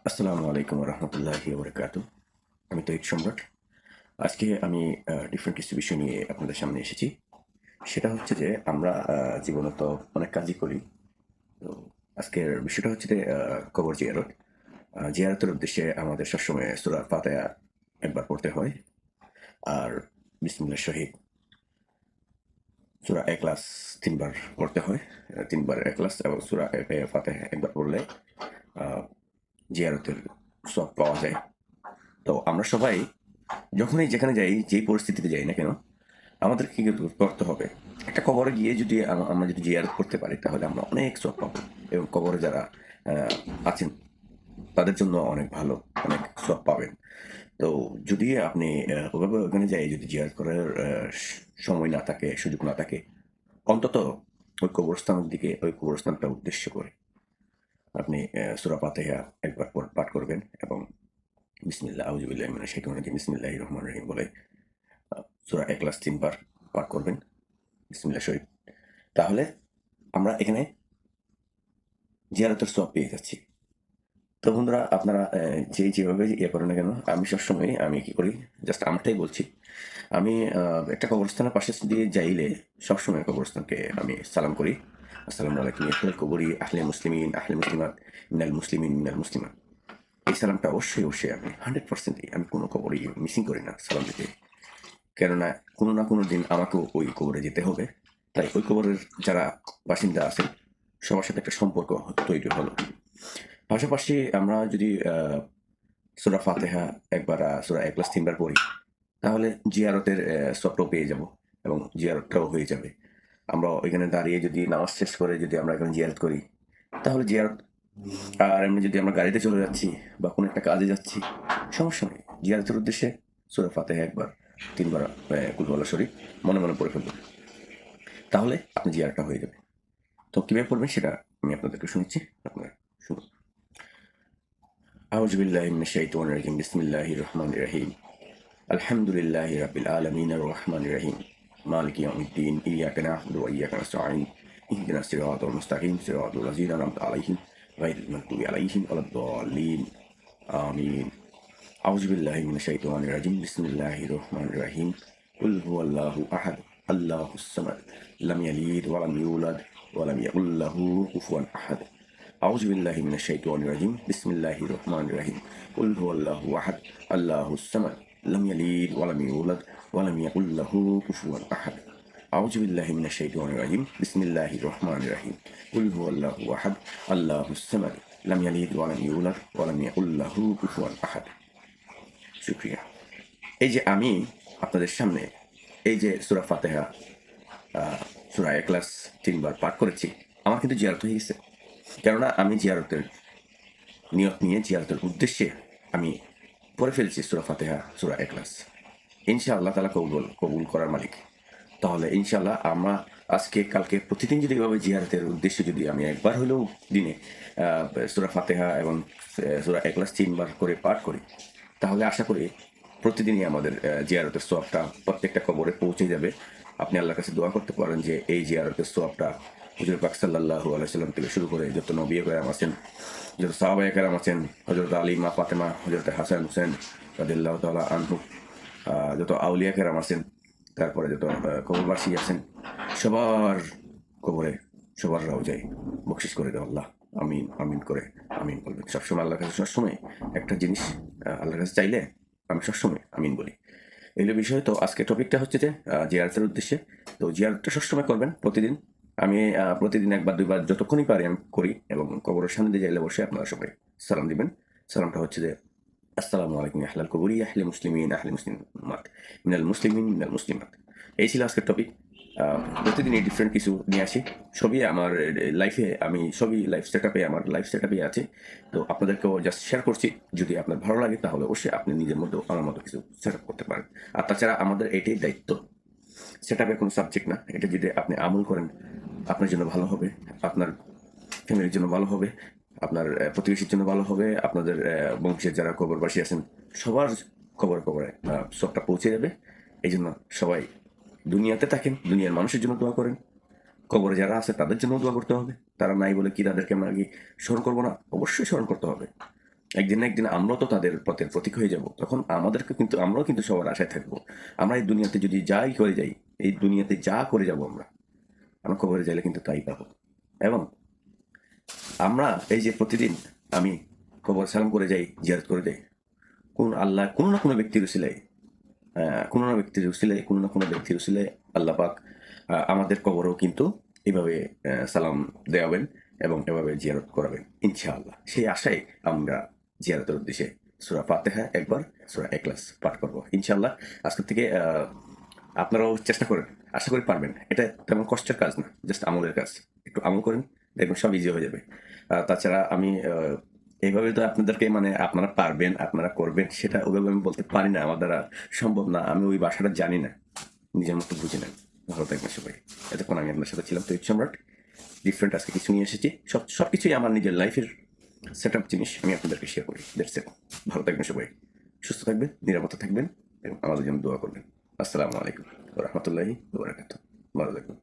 আসসালামু আলাইকুম রহমতুল্লাহি ওবরাকাতু। আমি তৌহিদ সম্রাট। আজকে আমি ডিফারেন্ট কিছু বিষয় নিয়ে আপনাদের সামনে এসেছি। সেটা হচ্ছে যে আমরা জীবনে তো অনেক কাজই করি। তো আজকের বিষয়টা হচ্ছে যে কবর জিয়ারত। জিয়ারতের উদ্দেশ্যে আমাদের সবসময় সূরা ফাতিহা একবার পড়তে হয়। আর বিসমিল্লাহ শহীদ সূরা ইখলাস ৩ বার পড়তে হয়। ৩ বার ইখলাস এবং সূরা ফাতিহা একবার পড়লে আ জিয়ারতের সওয়াব পাওয়া যায়। তো আমরা সবাই যখনই যেখানে যাই, যেই পরিস্থিতিতে যাই না কেন, আমাদের কি করতে হবে? একটা কবরে গিয়ে যদি আমরা যদি জিয়ারত করতে পারি, তাহলে আমরা অনেক সওয়াব পাবো এবং কবরে যারা আ আছেন, তাদের জন্য অনেক ভালো, অনেক সওয়াব পাবেন। তো যদি আপনি ওভাবে ওখানে যাই যদি জিয়ারত করার সময় না থাকে, সুযোগ না থাকে, অন্তত ওই কবরস্থানের দিকে, ওই কবরস্থানটা উদ্দেশ্য করে আপনি সূরা ফাতিহা একবার পাঠ করবেন এবং বিসমিল্লাহ আউযু বিল্লাহি মিনাশ শাইতানির রাজিম বিসমিল্লাহির রহমানির রহিম বলে সূরা ইখলাস ৩ বার পাঠ করবেন। বিসমিল্লাহ শরীফ। তাহলে আমরা এখানে জিয়ারতের সওয়াব পেয়ে যাচ্ছি। তো বন্ধুরা আপনারা যেভাবে ইয়ে করেন না কেন, আমি সবসময় আমি কি করি, জাস্ট আমারটাই বলছি। আমি একটা কবরস্থানের পাশে দিয়ে যাইলে সবসময় কবরস্থানকে আমি সালাম করি। আসসালামু আলাইকুম ইয়া কবরি আহলে মুসলিমিন, আহলে মুসলিমাত, মিনাল মুসলিমিন, মিনাল মুসলিমাত। এই সালামটা অবশ্যই আমি 100% আমি কোনো কবরই মিসিং করি না সালাম দিতে। কেননা কোনো না কোনো দিন আমাকেও ওই কবরে যেতে হবে। তাই ওই কবরের যারা বাসিন্দা আছেন, সবার সাথে একটা সম্পর্ক তৈরি হলো। পাশাপাশি আমরা যদি সূরা ফাতিহা একবার সূরা ইখলাস ৩ বার পড়ি, তাহলে জিয়ারতের সওয়াবটাও পেয়ে যাব এবং জিয়ারতটাও হয়ে যাবে। আমরা ওইখানে দাঁড়িয়ে যদি নামাজ শেষ করে যদি আমরা এখানে জিয়ারত করি, তাহলে জিয়ারত আর এমনি যদি আমরা গাড়িতে চলে যাচ্ছি বা কোনো একটা কাজে যাচ্ছি, সমস্যা নেই। জিয়ারতের উদ্দেশ্যে সূরা ফাতিহা একবার ৩ বার কুল আল্লাহ শরীফ মনে, মনে পড়ে ফেলবেন। তাহলে আপনার জিয়ারতটা হয়ে যাবে। তো কিভাবে পড়বেন সেটা আমি আপনাদেরকে শুনাচ্ছি। আপনারা শুনুন। আউযু বিল্লাহি মিনাশ শাইতানির রাজিম। বিসমিল্লাহির রহমানির রহিম। আলহামদুলিল্লাহি রাব্বিল আলামিন আর রহমানির রহিম। মালিকি ইয়াউমিদ্দিন। ইয়্যাকা না'বুদু ওয়া ইয়্যাকা নাস্তাঈন। ইহদিনাস সিরাতাল মুস্তাকিম সিরাতাল লাযিনা আন'আমতা আলাইহিম গায়রিল মাগদুবি আলাইহিম ওয়ালাদ-দাল্লিন। আমিন। আউযু বিল্লাহি মিনাশ শাইতানির রাজিম। বিসমিল্লাহির রহমানির রহিম। কুল হুয়াল্লাহু আহাদ। আল্লাহুস সামাদ। লাম ইয়ালিদ ওয়া লাম ইউলাদ ওয়া লাম ইয়াকুল লাহু কুফুয়ান আহাদ। আউযু বিল্লাহি মিনাশ শাইতানির রাজিম। বিসমিল্লাহির রহমানির রহিম। কুল হুয়াল্লাহু আহাদ। আল্লাহুস সামাদ। লাম ইয়ালিদ ওয়া লাম ইউলাদ ওয়া লাম ইয়াকুল লাহু কুফুয়ান আহাদ। আউযু বিল্লাহি মিনাশ শাইতানির রাজিম। বিসমিল্লাহির রহমানির রহিম। কুল হুয়াল্লাহু আহাদ। আল্লাহুস সামাদ। লাম ইয়ালিদ ওয়া লাম ইউলাদ ওয়া লাম ইয়াকুল লাহু কুফুয়ান আহাদ। শুকরিয়া। এই যে আমি আপনাদের সামনে এই যে সূরা ফাতিহা, সূরা ইখলাস ৩ বার পাঠ করেছি, আমার কিন্তু জিয়ারত হয়ে গেছে। কেননা আমি জিয়ারতের নিয়ত নিয়ে জিয়ারতের উদ্দেশ্যে আমি পড়ে ফেলেছি সূরা ফাতিহা, সূরা ইখলাস। ইনশাআল্লাহ তাআলা কবুল করার মালিক। তাহলে ইনশাআল্লাহ আমরা আজকে কালকে প্রতিদিন যদি এভাবে জিয়ারতের উদ্দেশ্যে যদি আমি একবার হলেও দিনে সূরা ফাতিহা এবং সূরা ইখলাস ৩ বার করে পাঠ করি, তাহলে আশা করি প্রতিদিনই আমাদের জিয়ারতের সওয়াবটা প্রত্যেকটা কবরে পৌঁছে যাবে। আপনি আল্লাহর কাছে দোয়া করতে পারেন যে এই জিয়ারতের সওয়াবটা হুজুর পাক সাল্লাল্লাহু আলাইহি সাল্লাম থেকে শুরু করে যত নবী কেরাম আছেন, যত সাহাবায়ে কেরাম আছেন, হযরত আলী, মা ফাতেমা, হযরত হাসান, হুসেন রাদিয়াল্লাহু তাআলা আনহু, যত আউলিয়া কেরাম আছেন, তারপরে যত কবরবাসী আছেন, সবার কবরে সবার রওজায় বকশিস করে দেয় আল্লাহ। আমিন, আমিন করে আমিন বলবেন। সবসময় আল্লাহর কাছে সবসময় একটা জিনিস আল্লাহর কাছে চাইলে আমি সবসময় আমিন বলি। এই হলো বিষয়। তো আজকে টপিকটা হচ্ছে যে জিয়ারতের উদ্দেশ্যে। তো জিয়ারতটা সবসময় করবেন প্রতিদিন। আমি প্রতিদিন ১ বার ২ বার যতক্ষণই পারি আমি করি এবং কবরের সামনে দিয়ে যাইলে অবশ্যই আপনারা সবাই সালাম দিবেন। সালামটা হচ্ছে যে আসসালামু আলাইকুম ইয়া আহলাল কবরি আহলে মুসলিমিন আহলে মুসলিমাত মিনাল মুসলিমিন মিনাল মুসলিমাত। এই ছিল আজকের টপিক। প্রতিদিনই ডিফারেন্ট কিছু নিয়ে আসি। সবই আমার লাইফে আমি সবই আমার লাইফ সেটআপে আছে। তো আপনাদেরকেও জাস্ট শেয়ার করছি। যদি আপনার ভালো লাগে তাহলে অবশ্যই আপনি নিজের মধ্যেও আমার মতো কিছু সেটআপ করতে পারেন। আর তাছাড়া আমাদের এটাই দায়িত্ব। সেটআপের কোনো সাবজেক্ট না। এটা যদি আপনি আমল করেন, আপনার জন্য ভালো হবে, আপনার ফ্যামিলির জন্য ভালো হবে, আপনার প্রতিবেশীর জন্য ভালো হবে, আপনাদের বংশের যারা কবরবাসী আছেন সবার কবরে সবটা পৌঁছে যাবে। এই জন্য সবাই দুনিয়াতে থাকেন, দুনিয়ার মানুষের জন্য দোয়া করেন। কবরে যারা আছে তাদের জন্য দোয়া করতে হবে। তারা নাই বলে কি তাদেরকে আমরা কি স্মরণ করবো না? অবশ্যই স্মরণ করতে হবে। একদিন না একদিন আমরাও তো তাদের পথের প্রতীক হয়ে যাব। তখন আমাদেরকে কিন্তু আমরাও কিন্তু সবার আশায় থাকবো। আমরা এই দুনিয়াতে যদি যাই করে যাই, এই দুনিয়াতে যা করে যাব আমরা কবরে যাইলে কিন্তু তাই পাবো। এবং আমরা এই যে প্রতিদিন আমি কবর সালাম করে যাই, জিয়ারত করে যাই, কোন আল্লাহ কোনো না কোনো ব্যক্তির উসিলায়, কোনো না কোনো ব্যক্তির উসিলায় আল্লাহ পাক আমাদের কবরও কিন্তু এভাবে সালাম দেওয়াবেন এবং এভাবে জিয়ারত করাবেন ইনশাআল্লাহ। সেই আশায় আমরা জিয়ারতের উদ্দেশ্যে সূরা ফাতিহা একবার, সূরা ইখলাস পাঠ করবো ইনশাআল্লাহ। আজকের থেকে আপনারাও চেষ্টা করেন, আশা করি পারবেন। এটা তেমন কষ্টের কাজ না, জাস্ট আমলের কাজ। একটু আমল করেন, দেখবেন সব ইজি হয়ে যাবে। তাছাড়া আমি এইভাবে তো আপনাদেরকে মানে আপনারা পারবেন, আপনারা করবেন, সেটা ওইভাবে আমি বলতে পারি না, আমার দ্বারা সম্ভব না। আমি ওই ভাষাটা জানি না, নিজের মতো বুঝে নেন। ভালো থাকবেন সবাই। এতক্ষণ আমি আপনার সাথে ছিলাম তৈরি সম্রাট। ডিফারেন্ট আজকে কিছু নিয়ে এসেছি, সব কিছুই আমার নিজের লাইফের সেট আপ জিনিস আমি আপনাদেরকে শেয়ার করি। That's it. ভালো থাকবেন সবাই, সুস্থ থাকবেন, নিরাপদে থাকবেন এবং আমাদের জন্য দোয়া করবেন। আসসালামু আলাইকুম ওয়া রাহমাতুল্লাহি ওয়া বারাকাতুহু। ভালো থাকবেন।